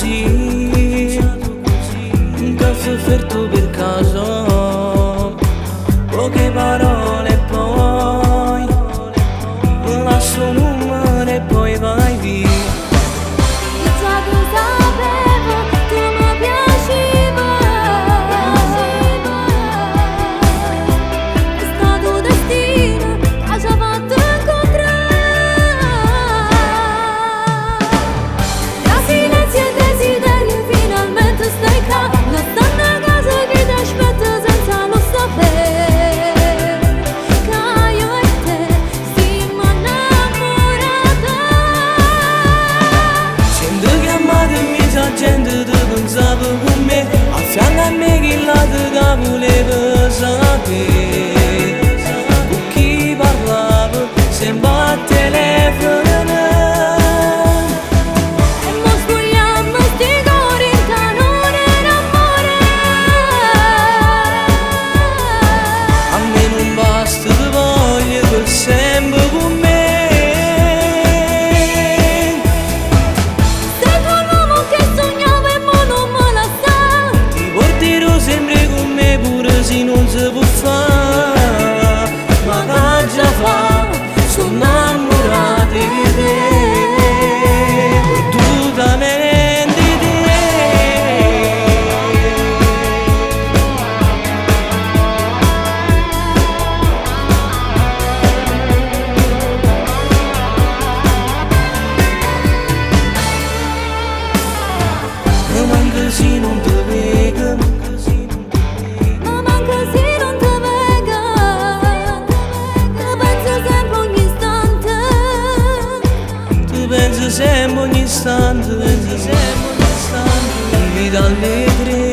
così, un caffè offerto per caso, poche parole e poi lascio un numero e poi vai via. Già tu sapevo, tu mi piaceva, è stato destino che ci ha fatto incontrare. Tra silenzio e desiderio finalmente stai qua, non stanno a casa che ti aspetto senza lo sapere, che io e te stiamo innamorate. Sento chiamate e mi sa gente te pensava con me, a fianco a me chi là te voleva sapere, con chi parlava sempre a telefono. E mo spogliamo sti cori in canone d'amore. A me non basta, ti voglio per sempre con me. Sei tu l'uomo che sognavo e mo non me la sa. Ti porterò sempre con me pure se non si può fare, ma che già fa, sono innamorata di te, perdutamente di te. Ma manca se non ti vedo, Ma manca se non ti vedo, ti penso sempre ogni istante. tu pensi sempre ogni istante, mi dà allegria.